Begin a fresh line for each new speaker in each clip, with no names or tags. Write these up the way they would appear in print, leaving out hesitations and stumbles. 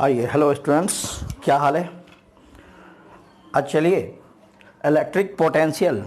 आइए, hello students, क्या हाल है। आज चलिए इलेक्ट्रिक पोटेंशियल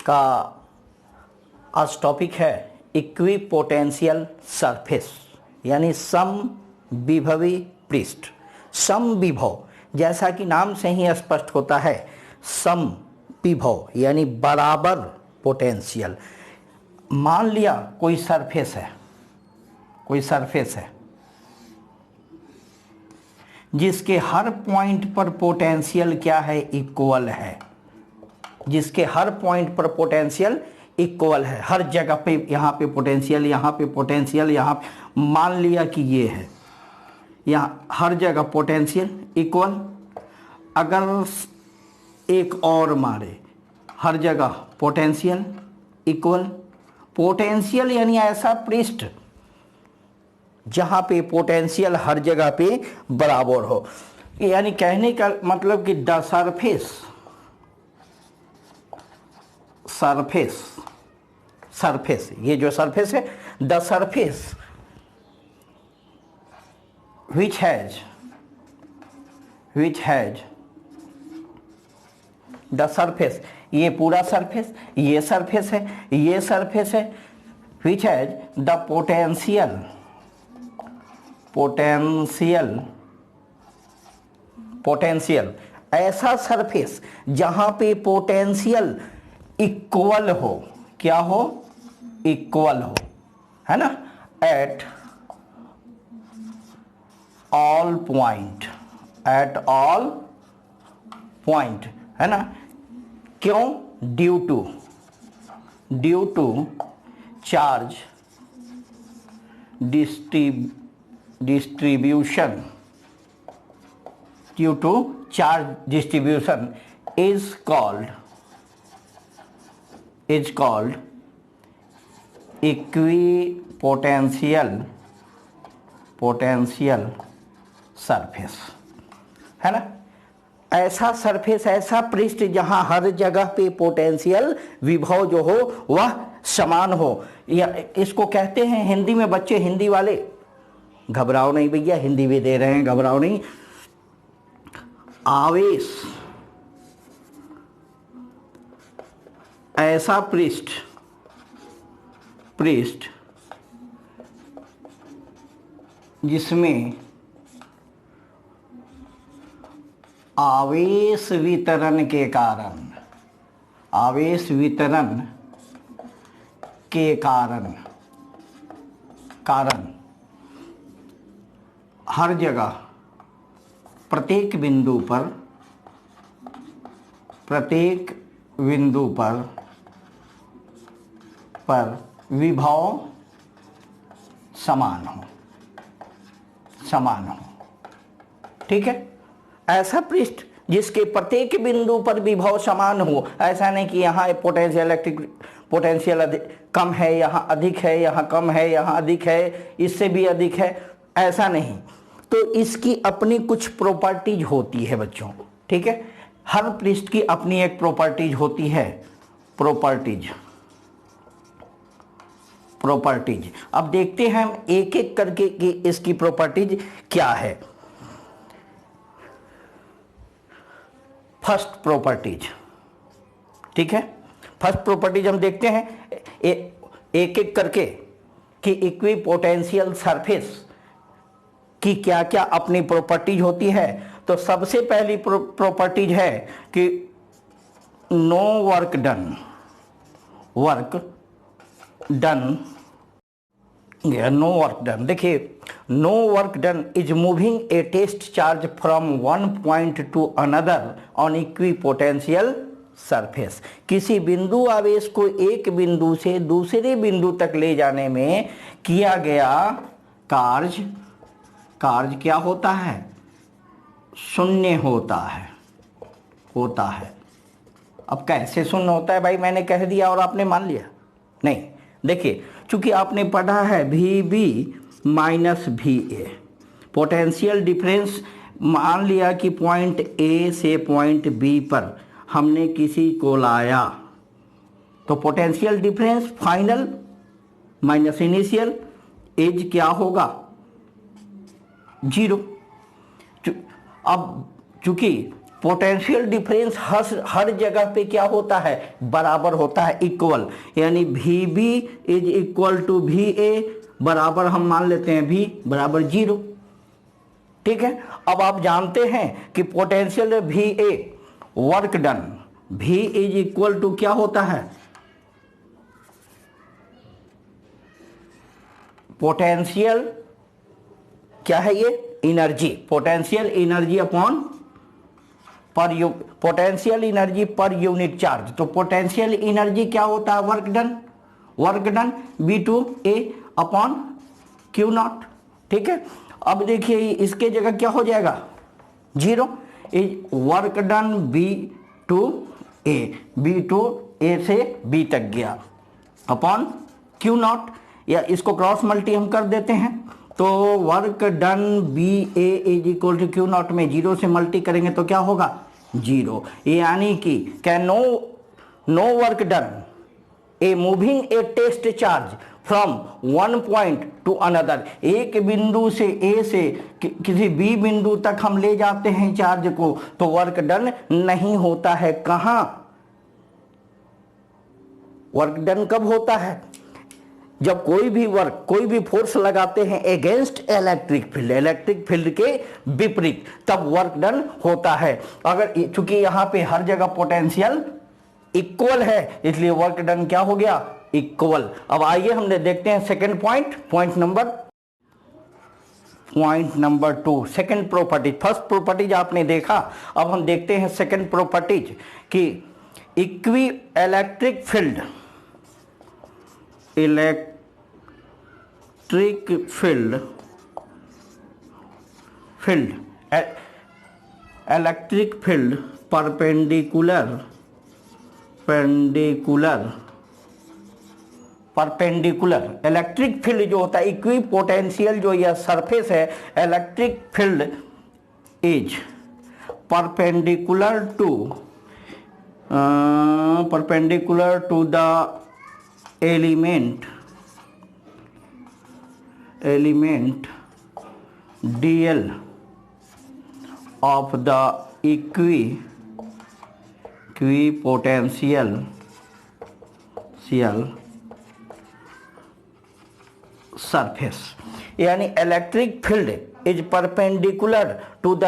का आज टॉपिक है इक्विपोटेंशियल सरफेस, यानी समविभवी पृष्ठ। समविभव जैसा कि नाम से ही स्पष्ट होता है, समविभव यानी बराबर पोटेंशियल। मान लिया कोई सरफेस है जिसके हर पॉइंट पर पोटेंशियल क्या है, इक्वल है। जिसके हर पॉइंट पर पोटेंशियल इक्वल है, हर जगह पे यहाँ पे पोटेंशियल, यहाँ पे पोटेंशियल, यहाँ पे मान लिया कि ये है, यहाँ हर जगह पोटेंशियल इक्वल। अगर एक और मारे, हर जगह पोटेंशियल इक्वल। पोटेंशियल यानी ऐसा पृष्ठ जहां पे पोटेंशियल हर जगह पे बराबर हो, यानी कहने का मतलब कि द सरफेस ये जो सरफेस है, the surface which has the surface, ये पूरा सरफेस, ये सरफेस है, विच हैज द पोटेंशियल, ऐसा सरफेस जहां पे पोटेंशियल इक्वल हो, क्या हो, इक्वल हो, है ना, एट ऑल पॉइंट, है ना। क्यों? Due to charge distribution due to charge distribution is called equipotential surface, है ना। ऐसा सरफेस, ऐसा पृष्ठ जहां हर जगह पे पोटेंशियल विभव जो हो वह समान हो, या इसको कहते हैं हिंदी में, बच्चे हिंदी वाले घबराओ नहीं भैया, हिंदी भी दे रहे हैं, घबराओ नहीं, आवेश। ऐसा पृष्ठ जिसमें आवेश वितरण के कारण हर जगह प्रत्येक बिंदु पर विभव समान हो, ठीक है। ऐसा पृष्ठ जिसके प्रत्येक बिंदु पर विभव समान हो, ऐसा नहीं कि यहाँ इलेक्ट्रिक पोटेंशियल कम है, यहाँ अधिक है, यहाँ कम है, यहाँ अधिक है, इससे भी अधिक है, ऐसा नहीं। तो इसकी अपनी कुछ प्रॉपर्टीज होती है बच्चों, ठीक है। हर पृष्ठ की अपनी एक प्रॉपर्टीज होती है, प्रॉपर्टीज। अब देखते हैं हम एक एक करके कि इसकी प्रॉपर्टीज क्या है। फर्स्ट प्रॉपर्टीज, ठीक है। फर्स्ट प्रॉपर्टीज हम देखते हैं एक एक करके कि इक्विपोटेंशियल सरफेस की क्या क्या अपनी प्रॉपर्टीज होती है। तो सबसे पहली प्रॉपर्टीज है कि नो वर्क डन, देखिए, no work done is moving a test charge from one point to another on equipotential surface. किसी बिंदु आवेश को एक बिंदु से दूसरे बिंदु तक ले जाने में किया गया कार्य क्या होता है, शून्य होता है। अब कैसे शून्य होता है भाई, मैंने कह दिया और आपने मान लिया? नहीं, देखिए, चूंकि आपने पढ़ा है VB minus VA, potential difference. मान लिया कि पॉइंट A से पॉइंट B पर हमने किसी को लाया, तो potential difference final minus initial is क्या होगा, 0। अब चूंकि पोटेंशियल डिफरेंस हर जगह पे क्या होता है, बराबर होता है, इक्वल, यानी VB is equal to VA बराबर हम मान लेते हैं V बराबर 0। ठीक है, अब आप जानते हैं कि potential VA work done, V is equal to क्या होता है, पोटेंशियल क्या है ये, energy, potential energy upon potential energy per unit charge. तो पोटेंशियल एनर्जी क्या होता है, work done V2A upon Q0। ठीक है, अब देखिए इसके जगह क्या हो जाएगा, 0 इज वर्क डन V2A से B तक गया अपॉन Q0, या इसको क्रॉस मल्टी हम कर देते हैं, तो work done BA is equal to Q0 में 0 से मल्टी करेंगे तो क्या होगा, 0, यानी कि can no work done a moving a test charge from one point to another, एक बिंदु से A से किसी B बिंदु तक हम ले जाते हैं चार्ज को, तो वर्क डन नहीं होता है। कहां वर्क डन कब होता है, जब कोई भी फोर्स लगाते हैं अगेंस्ट इलेक्ट्रिक फील्ड के विपरीत, तब वर्क डन होता है। अगर चूंकि यहां पे हर जगह पोटेंशियल इक्वल है, इसलिए वर्क डन क्या हो गया, इक्वल। अब आइए हमने देखते हैं second point number 2, second properties. First properties आपने देखा, अब हम देखते हैं सेकंड प्रॉपर्टीज कि equi electric field perpendicular electric field जो होता है, इक्वी पोटेंशियल जो यह सरफेस है, electric field is perpendicular to the element dl of the equipotential surface, यानी electric field is perpendicular to the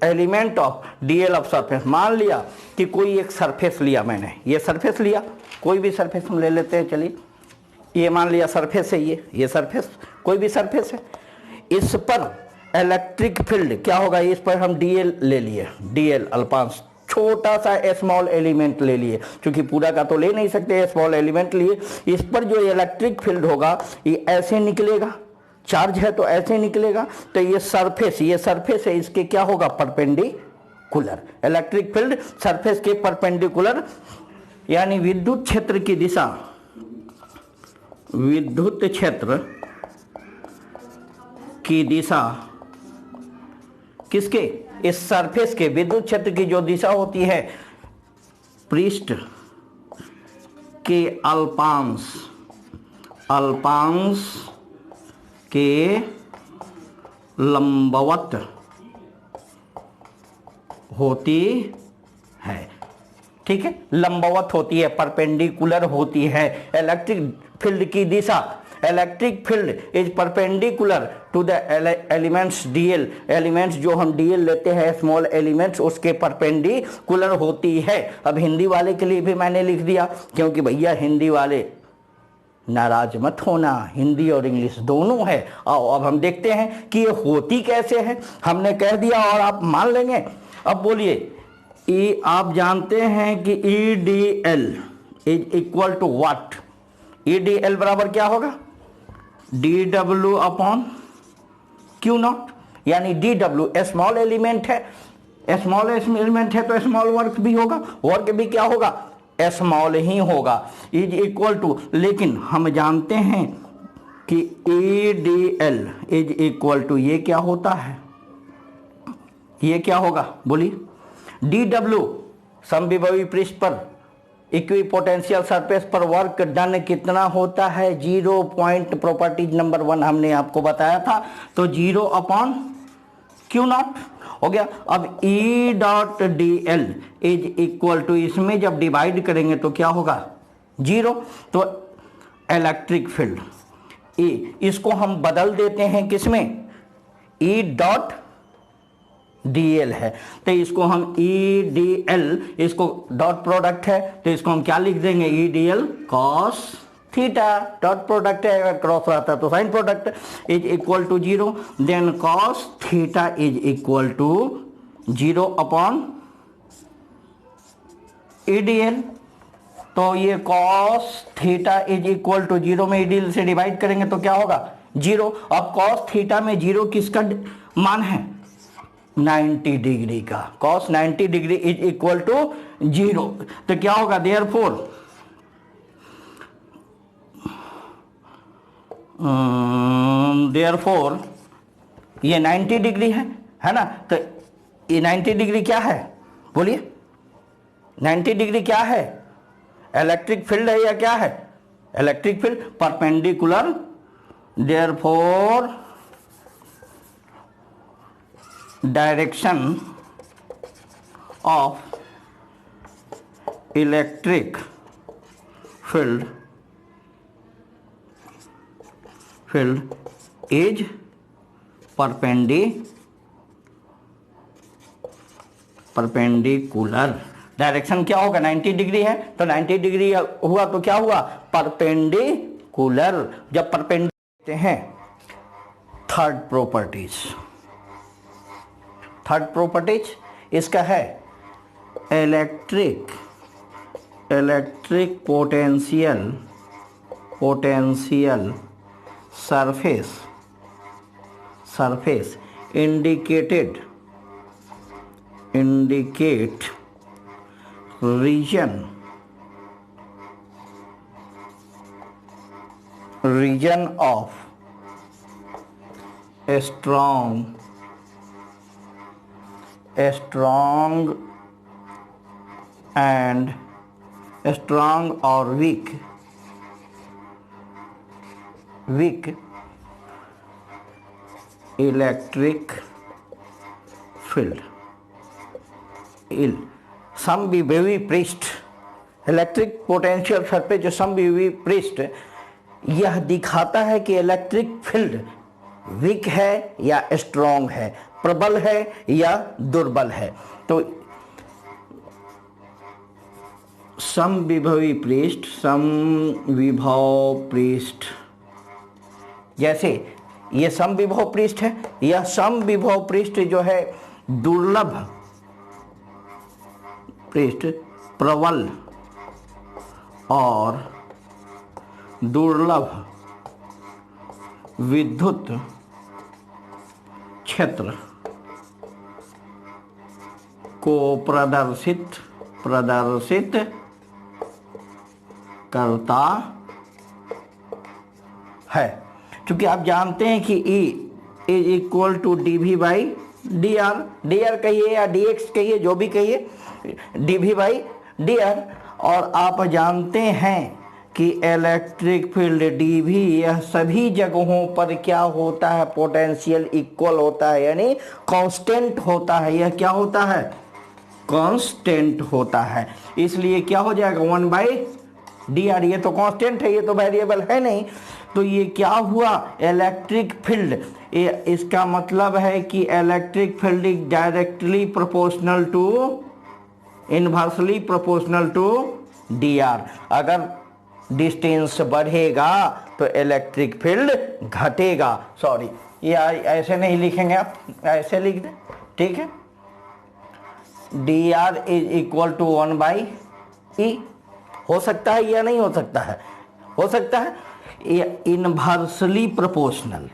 element of DL of surface. मान लिया कि कोई एक सरफेस लिया, मैंने ये सरफेस लिया, कोई भी सरफेस हम ले लेते हैं, चलिए ये मान लिया सरफेस है, ये सरफेस, कोई भी सरफेस है, इस पर इलेक्ट्रिक फील्ड क्या होगा, इस पर हम डीएल ले लिए, डीएल अल्पांश, छोटा सा स्मॉल एलिमेंट ले लिए, क्योंकि पूरा का तो ले नहीं सकते, स्मॉल एलिमेंट लिए, इस पर जो इलेक्ट्रिक फील्ड होगा ये ऐसे निकलेगा, चार्ज है तो ऐसे निकलेगा, तो ये सरफेस है, इसके क्या होगा, परपेंडिकुलर, इलेक्ट्रिक फील्ड सरफेस के परपेंडिकुलर, यानी विद्युत क्षेत्र की दिशा किसके, इस सरफेस के, विद्युत क्षेत्र की जो दिशा होती है पृष्ठ के अल्पांश के लंबवत होती है। ठीक है, लंबवत होती है, परपेंडिकुलर होती है। इलेक्ट्रिक फील्ड की दिशा, electric field is perpendicular to the elements DL, elements जो हम डीएल लेते हैं, स्मॉल एलिमेंट्स, उसके परपेंडिकुलर होती है। अब हिंदी वाले के लिए भी मैंने लिख दिया, क्योंकि भैया हिंदी वाले नाराज मत होना, हिंदी और इंग्लिश दोनों है। आओ अब हम देखते हैं कि ये होती कैसे है। हमने कह दिया और आप मान लेंगे। अब बोलिए, आप जानते हैं कि EDL is equal to what, EDL बराबर क्या होगा, DW अपॉन Q0, यानी DW स्मॉल एलिमेंट है, स्मॉल एलिमेंट है तो स्मॉल वर्क भी होगा, वर्क भी क्या होगा, स्मॉल ही होगा, इज इक्वल टू, लेकिन हम जानते हैं कि EDL इज इक्वल टू, ये क्या होता है, ये क्या होगा बोलिए, DW समविभवी पृष्ठ पर इक्विपोटेंशियल सरफेस पर वर्क डन कितना होता है, 0 पॉइंट, प्रॉपर्टीज नंबर 1 हमने आपको बताया था, तो 0 अपॉन क्यू नॉट हो गया। अब E dot D L is equal to, इसमें जब डिवाइड करेंगे तो क्या होगा 0। तो इलेक्ट्रिक फील्ड E, इसको हम बदल देते हैं किसमें, E डॉट डी एल है, तो इसको हम ई डी एल, इसको डॉट प्रोडक्ट है तो इसको हम क्या लिख देंगे, E D L cos theta, dot product है, अगर क्रॉस रहता तो sine product, is equal to 0, then cos theta is equal to 0 upon E D L. तो ये cos theta is equal to 0 में ई डी एल से divide करेंगे तो क्या होगा 0। अब कॉस थीटा में 0 किसका मान है, 90 डिग्री का, cos 90 degree is equal to 0। तो क्या होगा, देयरफॉर ये 90 डिग्री है ना, तो ये 90 डिग्री क्या है, बोलिए 90 डिग्री क्या है, इलेक्ट्रिक फील्ड है या क्या है, electric field perpendicular, therefore direction of electric field is perpendicular. Direction क्या होगा, 90 डिग्री है तो 90 डिग्री हुआ तो क्या हुआ, परपेंडिकुलर। जब परपेंडिकुलर हैं, थर्ड प्रॉपर्टीज इसका है electric potential surface indicate region of strong or weak electric field. Some be very priest, electric potential surface जो सम भी पृष्ठ, यह दिखाता है कि इलेक्ट्रिक फील्ड वीक है या स्ट्रॉन्ग है, प्रबल है या दुर्बल है। तो समविभवी पृष्ठ, जैसे ये समविभव पृष्ठ है, यह समविभव पृष्ठ जो है दुर्लभ पृष्ठ, प्रबल और दुर्लभ विद्युत क्षेत्र को प्रदर्शित करता है। क्योंकि आप जानते हैं कि E is equal to D V by D R, कहिए या डी एक्स कहिए, जो भी कहिए, D V by D R. और आप जानते हैं कि इलेक्ट्रिक फील्ड डी वी, यह सभी जगहों पर क्या होता है, पोटेंशियल इक्वल होता है, यानी कांस्टेंट होता है। यह क्या होता है, कांस्टेंट होता है। इसलिए क्या हो जाएगा 1 बाई डी आर, ये तो कांस्टेंट है, ये तो वेरिएबल है नहीं। तो ये क्या हुआ, इलेक्ट्रिक फील्ड, इसका मतलब है कि electric field is directly proportional to, inversely proportional to D R. अगर डिस्टेंस बढ़ेगा तो इलेक्ट्रिक फील्ड घटेगा। सॉरी, ये ऐसे नहीं लिखेंगे, आप ऐसे लिख दें, ठीक है। D R is equal to 1 by E, हो सकता है या नहीं हो सकता है, हो सकता है। इनवर्सली प्रोपोर्शनल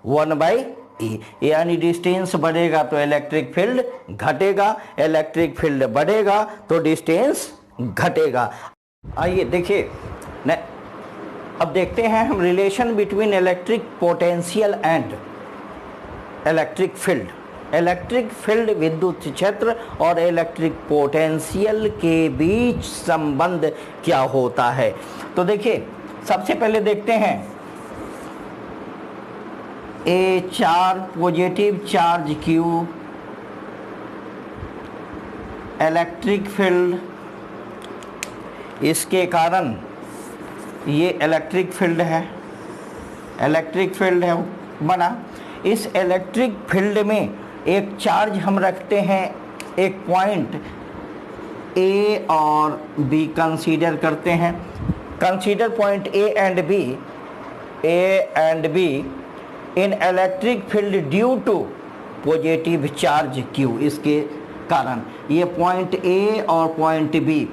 1 बाई ई, यानी डिस्टेंस बढ़ेगा तो इलेक्ट्रिक फील्ड घटेगा, इलेक्ट्रिक फील्ड बढ़ेगा तो डिस्टेंस घटेगा। आइए देखिए, अब देखते हैं हम relation between electric potential and electric field. Electric field विद्युत क्षेत्र और इलेक्ट्रिक पोटेंशियल के बीच संबंध क्या होता है। तो देखिए, सबसे पहले देखते हैं a positive charge Q, electric field, इसके कारण ये इलेक्ट्रिक फील्ड है, इलेक्ट्रिक फील्ड है बना। इस इलेक्ट्रिक फील्ड में एक चार्ज हम रखते हैं, एक पॉइंट ए और बी कंसीडर करते हैं। Consider point A and B in electric field due to positive charge Q। इसके कारण ये पॉइंट ए और point B,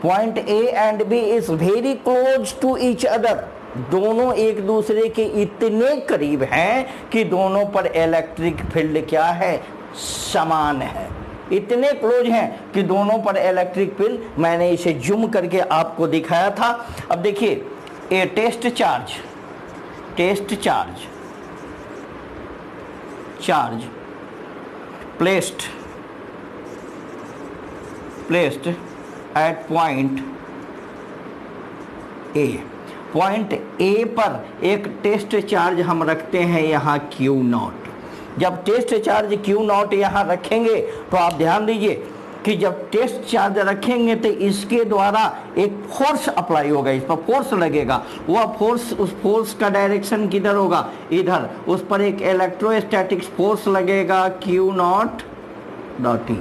point A and B is very close to each other, दोनों एक दूसरे के इतने करीब हैं कि दोनों पर इलेक्ट्रिक फील्ड क्या है, समान है। इतने क्लोज हैं कि दोनों पर इलेक्ट्रिक फील्ड, मैंने इसे जूम करके आपको दिखाया था। अब देखिए, a test charge placed at point A पर एक टेस्ट चार्ज हम रखते हैं यहाँ Q0। जब टेस्ट चार्ज Q0 यहाँ रखेंगे तो आप ध्यान दीजिए कि जब टेस्ट चार्ज रखेंगे तो इसके द्वारा एक फोर्स अप्लाई होगा, इस पर फोर्स लगेगा। वह फोर्स, उस फोर्स का डायरेक्शन किधर होगा, इधर। उस पर एक इलेक्ट्रोस्टैटिक फोर्स लगेगा Q0.E,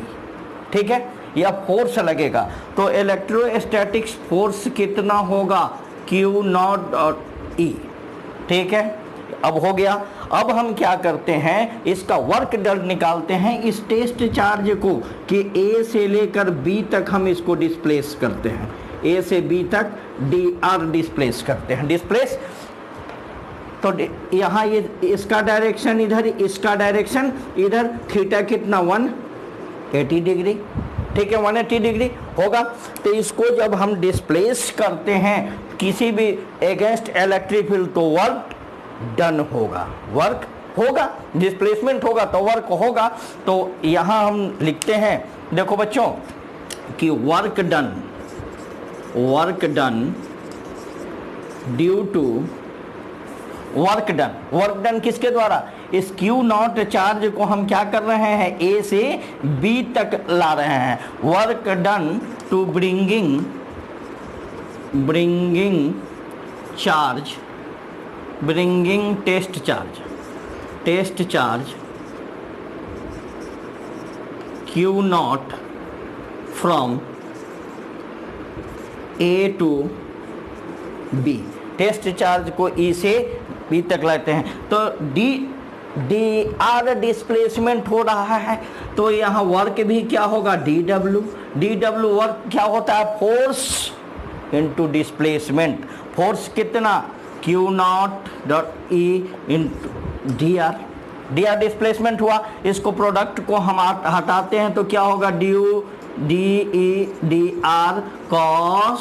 ठीक है, यह फोर्स लगेगा। तो इलेक्ट्रोस्टैटिक फोर्स कितना होगा, Q0.E, ठीक है। अब हो गया। अब हम क्या करते हैं, इसका वर्क डन निकालते हैं इस टेस्ट चार्ज को, कि ए से लेकर बी तक हम इसको डिस्प्लेस करते हैं, ए से बी तक dr डिस्प्लेस करते हैं। डिस्प्लेस तो यहाँ ये इसका डायरेक्शन इधर, इसका डायरेक्शन इधर, थीटा कितना 180 डिग्री, ठीक है, 180 डिग्री होगा। तो इसको जब हम डिस्प्लेस करते हैं किसी भी अगेंस्ट इलेक्ट्रिक फील्ड तो वर्क डन होगा, वर्क होगा, डिस्प्लेसमेंट होगा तो वर्क होगा। तो यहाँ हम लिखते हैं, देखो बच्चों, कि work done due to work done किसके द्वारा, इस Q0 चार्ज को हम क्या कर रहे हैं, ए से बी तक ला रहे हैं। Work done to bringing test charge Q0 from A to B. Test charge को ई से बी तक लाते हैं तो dr डिस्प्लेसमेंट हो रहा है। तो यहाँ वर्क भी क्या होगा, dw वर्क क्या होता है, फोर्स इनटू डिस्प्लेसमेंट। फोर्स कितना, Q0.E इंटू dr डिस्प्लेसमेंट हुआ। इसको प्रोडक्ट को हम हटाते हैं तो क्या होगा, dr cos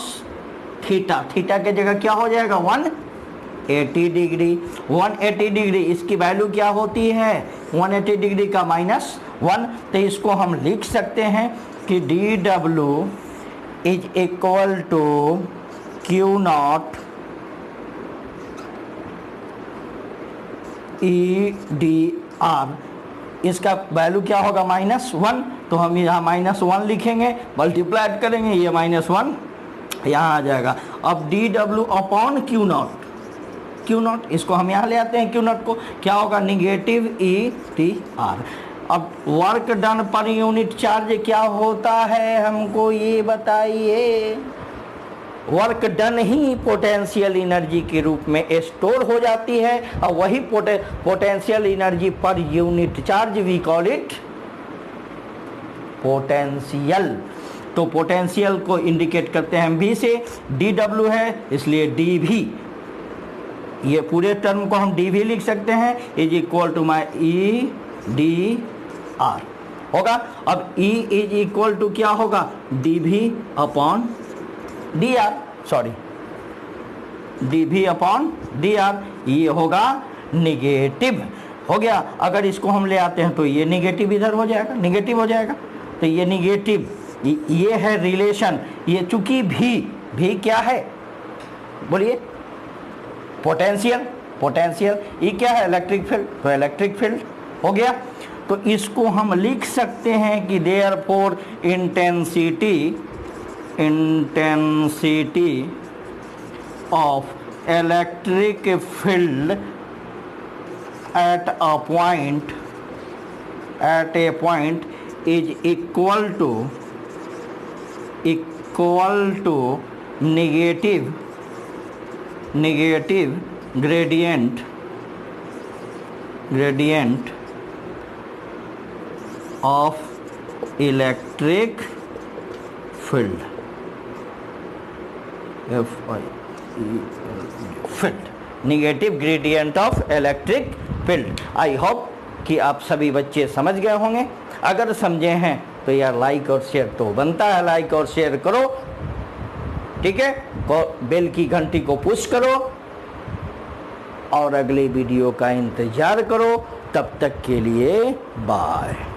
थीटा के जगह क्या हो जाएगा, 180 डिग्री। इसकी वैल्यू क्या होती है, 180 डिग्री का -1। तो इसको हम लिख सकते हैं कि dw is equal to Q0 EDR। इसका वैल्यू क्या होगा, -1। तो हम यहाँ -1 लिखेंगे, मल्टीप्लाई करेंगे, ये -1 यहाँ आ जाएगा। अब dw अपॉन Q0, इसको हम यहाँ ले आते हैं, Q0 को क्या होगा, -EDR। अब work done per unit charge क्या होता है, हमको ये बताइए। वर्क डन ही पोटेंशियल एनर्जी के रूप में स्टोर हो जाती है, और वही potential energy per unit charge we call it potential. तो पोटेंशियल को इंडिकेट करते हैं हम V से, dw है इसलिए dV, ये पूरे टर्म को हम dV लिख सकते हैं, is equal to my EDR होगा। अब E इज इक्वल टू क्या होगा, dV अपॉन dr, ये होगा निगेटिव हो गया। अगर इसको हम ले आते हैं तो ये निगेटिव इधर हो जाएगा, निगेटिव हो जाएगा। तो ये निगेटिव, ये है रिलेशन। ये चूंकि भी क्या है, बोलिए, पोटेंशियल, पोटेंशियल, ई क्या है इलेक्ट्रिक फील्ड, तो इलेक्ट्रिक फील्ड हो गया। तो इसको हम लिख सकते हैं कि therefore intensity of electric field at a point is equal to negative gradient of electric field, negative gradient of electric field. I hope कि आप सभी बच्चे समझ गए होंगे। अगर समझे हैं तो यार लाइक और शेयर तो बनता है, लाइक और शेयर करो, ठीक है, बेल की घंटी को पुश करो और अगले वीडियो का इंतजार करो। तब तक के लिए बाय।